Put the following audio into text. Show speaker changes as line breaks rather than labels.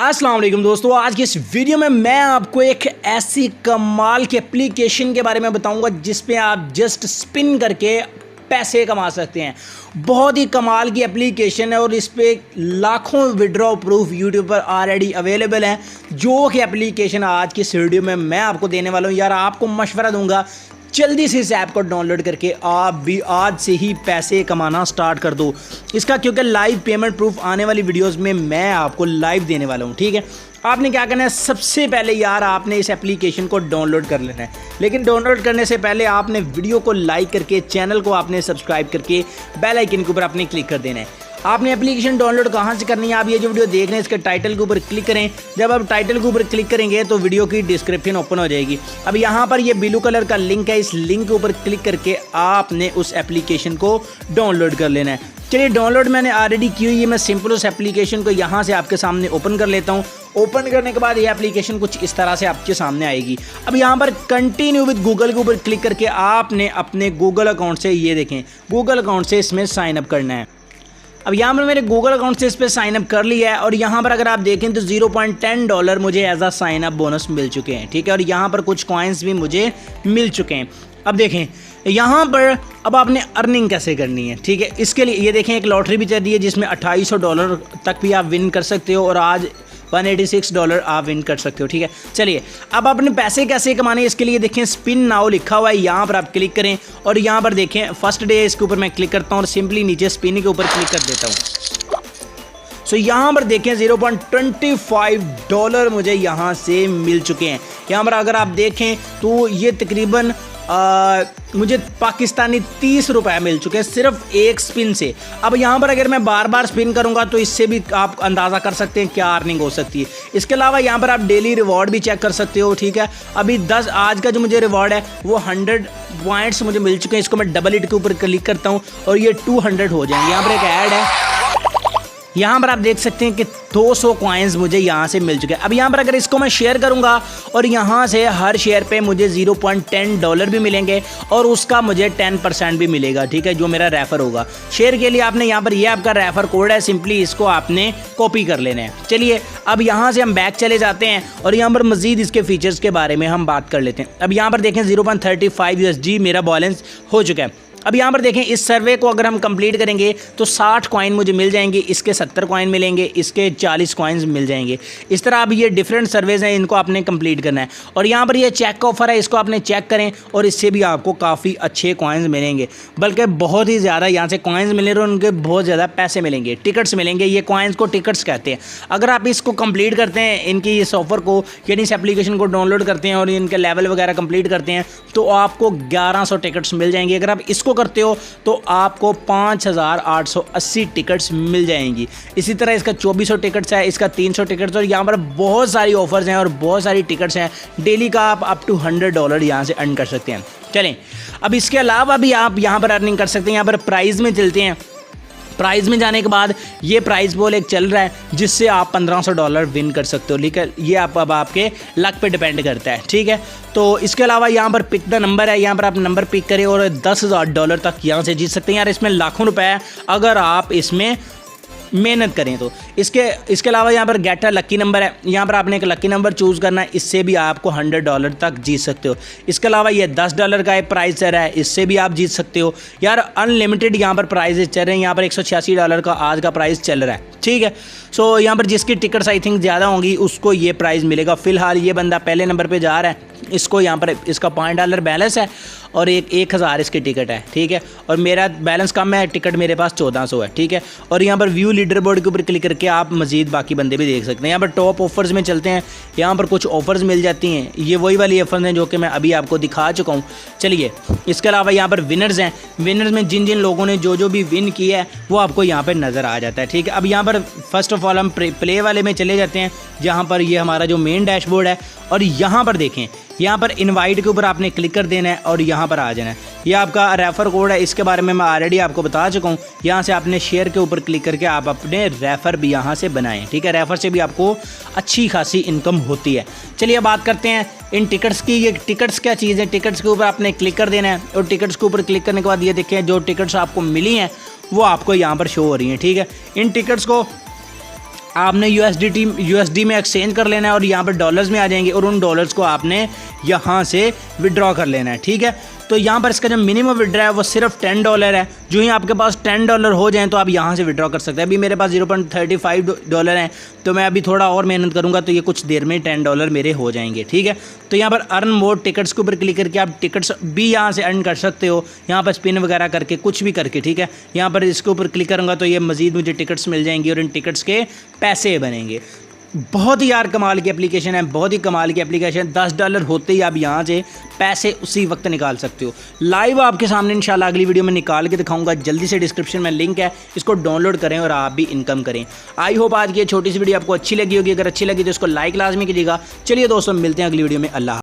अस्सलाम वालेकुम दोस्तों, आज की इस वीडियो में मैं आपको एक ऐसी कमाल की एप्लीकेशन के बारे में बताऊंगा जिस पे आप जस्ट स्पिन करके पैसे कमा सकते हैं। बहुत ही कमाल की एप्लीकेशन है और इस पे लाखों विड्रॉ प्रूफ यूट्यूब पर ऑलरेडी अवेलेबल हैं। जो कि एप्लीकेशन आज की इस वीडियो में मैं आपको देने वाला हूँ। यार आपको मशवरा दूंगा, जल्दी से इस ऐप को डाउनलोड करके आप भी आज से ही पैसे कमाना स्टार्ट कर दो इसका, क्योंकि लाइव पेमेंट प्रूफ आने वाली वीडियोस में मैं आपको लाइव देने वाला हूँ। ठीक है, आपने क्या करना है, सबसे पहले यार आपने इस एप्लीकेशन को डाउनलोड कर लेना है। लेकिन डाउनलोड करने से पहले आपने वीडियो को लाइक करके चैनल को आपने सब्सक्राइब करके बेल आइकन के ऊपर आपने क्लिक कर देना है। आपने एप्लीकेशन डाउनलोड कहाँ से करनी है, आप ये जो वीडियो देख रहे हैं इसके टाइटल के ऊपर क्लिक करें। जब आप टाइटल के ऊपर क्लिक करेंगे तो वीडियो की डिस्क्रिप्शन ओपन हो जाएगी। अब यहाँ पर ये ब्लू कलर का लिंक है, इस लिंक के ऊपर क्लिक करके आपने उस एप्लीकेशन को डाउनलोड कर लेना है। चलिए, डाउनलोड मैंने ऑलरेडी की हुई है। मैं सिंपल उस एप्लीकेशन को यहाँ से आपके सामने ओपन कर लेता हूँ। ओपन करने के बाद ये एप्लीकेशन कुछ इस तरह से आपके सामने आएगी। अब यहाँ पर कंटिन्यू विद गूगल के ऊपर क्लिक करके आपने अपने गूगल अकाउंट से, ये देखें, गूगल अकाउंट से इसमें साइन अप करना है। अब यहाँ पर मेरे गूगल अकाउंट से इस पर साइन अप कर लिया है और यहाँ पर अगर आप देखें तो $0.10 मुझे as a sign up bonus मिल चुके हैं। ठीक है, और यहाँ पर कुछ कॉइन्स भी मुझे मिल चुके हैं। अब देखें यहाँ पर अब आपने अर्निंग कैसे करनी है। ठीक है, इसके लिए ये देखें एक लॉटरी भी चल रही है जिसमें $2800 तक भी आप विन कर सकते हो और आज $186 आप विन कर सकते हो। ठीक है, चलिए अब आपने पैसे कैसे कमाने हैं इसके लिए देखें स्पिन नाउ लिखा हुआ है, यहाँ पर आप क्लिक करें और यहाँ पर देखें फर्स्ट डे, इसके ऊपर मैं क्लिक करता हूँ और सिंपली नीचे स्पिन के ऊपर क्लिक कर देता हूँ। सो यहाँ पर देखें $0.25 मुझे यहाँ से मिल चुके हैं। यहाँ पर अगर आप देखें तो ये तकरीबन मुझे पाकिस्तानी 30 रुपये मिल चुके हैं सिर्फ एक स्पिन से। अब यहाँ पर अगर मैं बार बार स्पिन करूँगा तो इससे भी आप अंदाज़ा कर सकते हैं क्या अर्निंग हो सकती है। इसके अलावा यहाँ पर आप डेली रिवॉर्ड भी चेक कर सकते हो। ठीक है, अभी 10 आज का जो मुझे रिवॉर्ड है वो 100 पॉइंट्स मुझे मिल चुके हैं। इसको मैं डबल हिट के ऊपर क्लिक करता हूँ और ये 200 हो जाएंगे। यहाँ पर एक ऐड है, यहाँ पर आप देख सकते हैं कि 200 कॉइन्स मुझे यहाँ से मिल चुके हैं। अब यहाँ पर अगर इसको मैं शेयर करूँगा और यहाँ से हर शेयर पे मुझे $0.10 भी मिलेंगे और उसका मुझे 10% भी मिलेगा। ठीक है, जो मेरा रेफर होगा शेयर के लिए। आपने यहाँ पर ये आपका रेफर कोड है, सिंपली इसको आपने कॉपी कर लेना है। चलिए अब यहाँ से हम बैक चले जाते हैं और यहाँ पर मजीद इसके फीचर्स के बारे में हम बात कर लेते हैं। अब यहाँ पर देखें $0.35 मेरा बैलेंस हो चुका है। अब यहाँ पर देखें इस सर्वे को अगर हम कंप्लीट करेंगे तो 60 कॉइन मुझे मिल जाएंगे, इसके 70 कॉइन मिलेंगे, इसके 40 कॉइन्स मिल जाएंगे। इस तरह अब ये डिफरेंट सर्वेज हैं, इनको आपने कंप्लीट करना है। और यहाँ पर ये चेक का ऑफर है, इसको आपने चेक करें और इससे भी आपको काफ़ी अच्छे कॉइन्स मिलेंगे, बल्कि बहुत ही ज़्यादा यहाँ से कॉइन्स मिलेंगे और उनके बहुत ज़्यादा पैसे मिलेंगे, टिकट्स मिलेंगे। ये कॉइन्स को टिकट्स कहते हैं। अगर आप इसको कंप्लीट करते हैं, इनकी इस ऑफर को यानी इस एप्लीकेशन को डाउनलोड करते हैं और इनके लेवल वगैरह कंप्लीट करते हैं तो आपको 1100 टिकट्स मिल जाएंगे। अगर आप इसको करते हो तो आपको 5880 टिकट्स मिल जाएंगी। इसी तरह इसका 2400 टिकट्स है, इसका 300 टिकट्स, और यहाँ पर बहुत सारी ऑफर्स हैं और बहुत सारी टिकट्स हैं। डेली का आप अप टू $100 यहाँ से अर्न कर सकते हैं। चलें, अब इसके अलावा भी आप यहाँ पर अर्निंग कर सकते हैं। यहाँ पर प्राइज़ में चलते हैं। प्राइज़ में जाने के बाद ये प्राइज़ बॉल एक चल रहा है जिससे आप $1500 विन कर सकते हो। लेकिन ये अब आपके लक पे डिपेंड करता है। ठीक है, तो इसके अलावा यहाँ पर पिक द नंबर है, यहाँ पर आप नंबर पिक करें और $10,000 तक यहाँ से जीत सकते हैं। यार इसमें लाखों रुपए है अगर आप इसमें मेहनत करें तो। इसके अलावा यहाँ पर गेट अ लकी नंबर है, यहाँ पर आपने एक लकी नंबर चूज़ करना है, इससे भी आपको $100 तक जीत सकते हो। इसके अलावा ये $10 का एक प्राइस चल रहा है, इससे भी आप जीत सकते हो। यार अनलिमिटेड यहाँ पर प्राइजेस चल रहे हैं। यहाँ पर $186 का आज का प्राइस चल रहा है। ठीक है, सो यहाँ पर जिसकी टिकट्स आई थिंक ज़्यादा होंगी उसको ये प्राइस मिलेगा। फ़िलहाल ये बंदा पहले नंबर पर जा रहा है, इसको यहाँ पर इसका $5 बैलेंस है और 1000 इसकी टिकट है। ठीक है, और मेरा बैलेंस कम है, टिकट मेरे पास 1400 है। ठीक है, और यहाँ पर व्यू लीडर बोर्ड के ऊपर क्लिक करके आप मजीद बाकी बंदे भी देख सकते हैं। यहाँ पर टॉप ऑफर्स में चलते हैं, यहाँ पर कुछ ऑफर्स मिल जाती हैं। ये वही वाली ऑफर्स हैं जो कि मैं अभी आपको दिखा चुका हूँ। चलिए, इसके अलावा यहाँ पर विनर्स हैं। विनर्स में जिन जिन लोगों ने जो भी विन किया है वो आपको यहाँ पर नज़र आ जाता है। ठीक है, अब यहाँ पर फर्स्ट ऑफ ऑल हम प्ले वाले में चले जाते हैं, जहाँ पर ये हमारा जो मेन डैशबोर्ड है। और यहाँ पर देखें, यहाँ पर इनवाइट के ऊपर आपने क्लिक कर देना है और यहाँ पर आ जाना है। ये आपका रेफ़र कोड है, इसके बारे में मैं ऑलरेडी आपको बता चुका हूँ। यहाँ से आपने शेयर के ऊपर क्लिक करके आप अपने रेफ़र भी यहाँ से बनाएं। ठीक है, रेफ़र से भी आपको अच्छी खासी इनकम होती है। चलिए बात करते हैं इन टिकट्स की। ये टिकट्स क्या चीज़ है, टिकट्स के ऊपर आपने क्लिक कर देना है और टिकट्स के ऊपर क्लिक करने के बाद ये देखें जो टिकट्स आपको मिली हैं वो आपको यहाँ पर शो हो रही हैं। ठीक है, इन टिकट्स को आपने यूएसडी में एक्सचेंज कर लेना है और यहाँ पर डॉलर्स में आ जाएंगे और उन डॉलर्स को आपने यहाँ से विड्रॉ कर लेना है। ठीक है, तो यहाँ पर इसका जो मिनिमम विड्रॉ है वो सिर्फ $10 है। जो ही आपके पास $10 हो जाएं तो आप यहाँ से विड्रॉ कर सकते हैं। अभी मेरे पास $0.35 हैं, तो मैं अभी थोड़ा और मेहनत करूँगा तो ये कुछ देर में $10 मेरे हो जाएंगे। ठीक है, तो यहाँ पर अर्न मोर टिकट्स के ऊपर क्लिक करके आप टिकट्स भी यहाँ से अर्न कर सकते हो, यहाँ पर स्पिन वगैरह करके कुछ भी करके। ठीक है, यहाँ पर इसके ऊपर क्लिक करूँगा तो ये मज़ीद मुझे टिकट्स मिल जाएंगी और इन टिकट्स के पैसे बनेंगे। बहुत ही यार कमाल की एप्लीकेशन है, बहुत ही कमाल की एप्लीकेशन। $10 होते ही आप यहाँ से पैसे उसी वक्त निकाल सकते हो। लाइव आपके सामने इंशाल्लाह अगली वीडियो में निकाल के दिखाऊंगा। जल्दी से डिस्क्रिप्शन में लिंक है, इसको डाउनलोड करें और आप भी इनकम करें। आई होप आज की छोटी सी वीडियो आपको अच्छी लगी होगी। अगर अच्छी लगी तो इसको लाइक लाजमी कीजिएगा। चलिए दोस्तों, मिलते हैं अगली वीडियो में। अल्लाह।